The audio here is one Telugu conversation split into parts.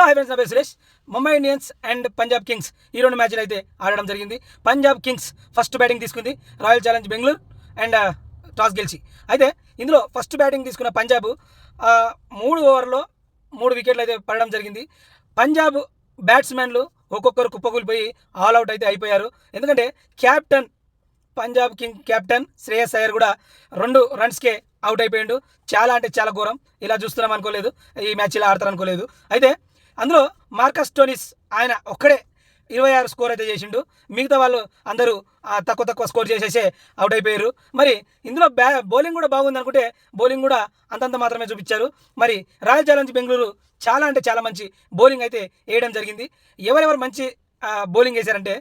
హలో హై ఫ్రెండ్స్, నా పేరు Suresh. Mumbai Indians and Punjab Kings ఈ రెండు మ్యాచ్లు అయితే ఆడడం జరిగింది. పంజాబ్ కింగ్స్ ఫస్ట్ బ్యాటింగ్ తీసుకుంది royal challenge Bengaluru and toss గెలిచి. అయితే ఇందులో ఫస్ట్ బ్యాటింగ్ తీసుకున్న పంజాబ్ 3 ఓవర్లో 3 వికెట్లు అయితే పడడం జరిగింది. పంజాబ్ బ్యాట్స్మెన్లు ఒక్కొక్కరు కుప్పకూలిపోయి ఆల్అవుట్ అయితే అయిపోయారు. ఎందుకంటే captain Punjab king captain Shreyas Iyer కూడా 2 రన్స్కే అవుట్ అయిపోయాడు. చాలా అంటే చాలా ఘోరం. ఇలా చూస్తున్నాం అనుకోలేదు, ఈ మ్యాచ్ ఇలా ఆడతారు అనుకోలేదు. అయితే అందులో మార్కస్ స్టోయినిస్ ఆయన ఒక్కడే 26 స్కోర్ అయితే చేసిండు. మిగతా వాళ్ళు అందరూ తక్కువ స్కోర్ చేసేసే అవుట్ అయిపోయారు. మరి ఇందులో బౌలింగ్ కూడా బాగుంది అనుకుంటే బౌలింగ్ కూడా అంతంత మాత్రమే చూపించారు. మరి రాయల్ ఛాలెంజ్ బెంగళూరు చాలా అంటే చాలా మంచి బౌలింగ్ అయితే వేయడం జరిగింది. ఎవరెవరు మంచి బౌలింగ్ వేశారంటే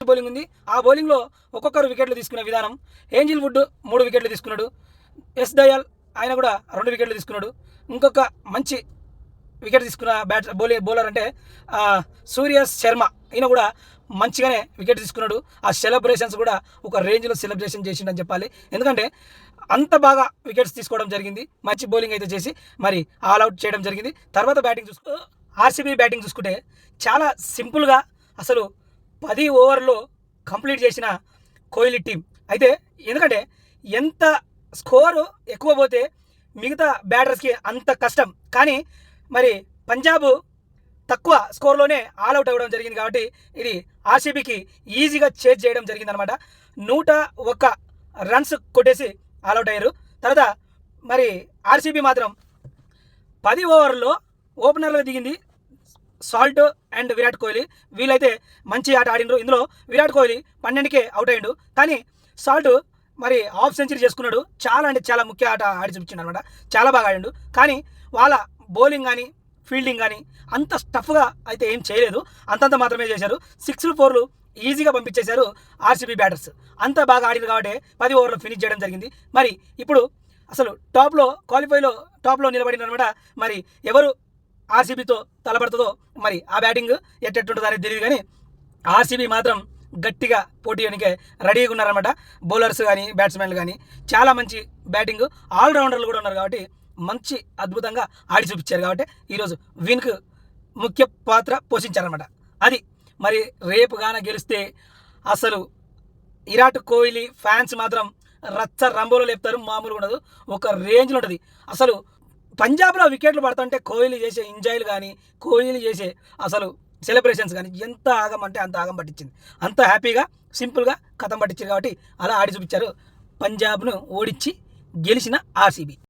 బౌలింగ్ ఉంది. ఆ బౌలింగ్లో ఒక్కొక్కరు వికెట్లు తీసుకునే విధానం, ఏంజిల్ వుడ్ 3 వికెట్లు తీసుకున్నాడు. ఎస్ దయాల్ ఆయన కూడా 2 వికెట్లు తీసుకున్నాడు. ఇంకొక మంచి వికెట్ తీసుకున్న బౌలర్ అంటే సూర్య శర్మ, ఈయన కూడా మంచిగానే వికెట్ తీసుకున్నాడు. ఆ సెలబ్రేషన్స్ కూడా ఒక రేంజ్లో సెలబ్రేషన్ చేసిండని చెప్పాలి. ఎందుకంటే అంత బాగా వికెట్స్ తీసుకోవడం జరిగింది. మంచి బౌలింగ్ అయితే చేసి మరి ఆల్అవుట్ చేయడం జరిగింది. తర్వాత బ్యాటింగ్ ఆర్సీబీ బ్యాటింగ్ చూసుకుంటే చాలా సింపుల్గా అసలు 10 ఓవర్లో కంప్లీట్ చేసిన కోహ్లీ టీం. అయితే ఎందుకంటే ఎంత స్కోరు ఎక్కువ పోతే మిగతా బ్యాటర్స్కి అంత కష్టం. కానీ మరి పంజాబ్ తక్కువ స్కోర్లోనే ఆల్అవుట్ అవ్వడం జరిగింది. కాబట్టి ఇది ఆర్సీబీకి ఈజీగా చేజ్ చేయడం జరిగింది అనమాట. 101 రన్స్ కొట్టేసి ఆల్అవుట్ అయ్యారు. తర్వాత మరి ఆర్సీబీ మాత్రం 10 ఓవర్లో ఓపెనర్లో దిగింది సాల్ట్ అండ్ విరాట్ కోహ్లీ. వీళ్ళైతే మంచి ఆట ఆడినరు. ఇందులో విరాట్ కోహ్లీ 12కే అవుట్ అయ్యిండు. కానీ సాల్ట్ మరి హాఫ్ సెంచరీ చేసుకున్నాడు. చాలా అంటే చాలా ముఖ్య ఆట ఆడి చూపించాడు అనమాట. చాలా బాగా ఆడిండు. కానీ వాళ్ళ బౌలింగ్ కానీ ఫీల్డింగ్ కానీ అంత టఫ్గా అయితే ఏం చేయలేదు. అంతంత మాత్రమే చేశారు. 6లు 4లు ఈజీగా పంపించేశారు ఆర్సీబీ బ్యాటర్స్. అంత బాగా ఆడిరు కాబట్టి 10 ఓవర్లో ఫినిష్ చేయడం జరిగింది. మరి ఇప్పుడు అసలు క్వాలిఫైలో టాప్లో నిలబడినమాట. మరి ఎవరు ఆర్సీబీతో తలపడుతుందో మరి ఆ బ్యాటింగ్ ఎట్టెట్టుంటుందో అనేది తెలియదు. కానీ ఆర్సీబీ మాత్రం గట్టిగా పోటీ చేయడానికి రెడీగా ఉన్నారనమాట. బౌలర్స్ కానీ బ్యాట్స్మెన్లు కానీ చాలా మంచి బ్యాటింగ్, ఆల్రౌండర్లు కూడా ఉన్నారు. కాబట్టి మంచి అద్భుతంగా ఆడి చూపించారు. కాబట్టి ఈరోజు విన్కు ముఖ్య పాత్ర పోషించారనమాట. అది మరి రేపు గాన గెలిస్తే అసలు విరాట్ కోహ్లీ ఫ్యాన్స్ మాత్రం రచ్చ రంబోలో లేపుతారు. మామూలు ఉండదు, ఒక రేంజ్లో ఉంటుంది. అసలు పంజాబ్లో వికెట్లు పడుతుంటే కోహ్లీ చేసే ఎంజాయ్లు కానీ కోహ్లీ చేసే అసలు సెలబ్రేషన్స్ కానీ ఎంత ఆగం అంటే అంత ఆగం పట్టించింది. అంత హ్యాపీగా సింపుల్గా కథం పట్టించారు. కాబట్టి అలా ఆడి చూపించారు. పంజాబ్ను ఓడించి గెలిచిన ఆర్సీబీ.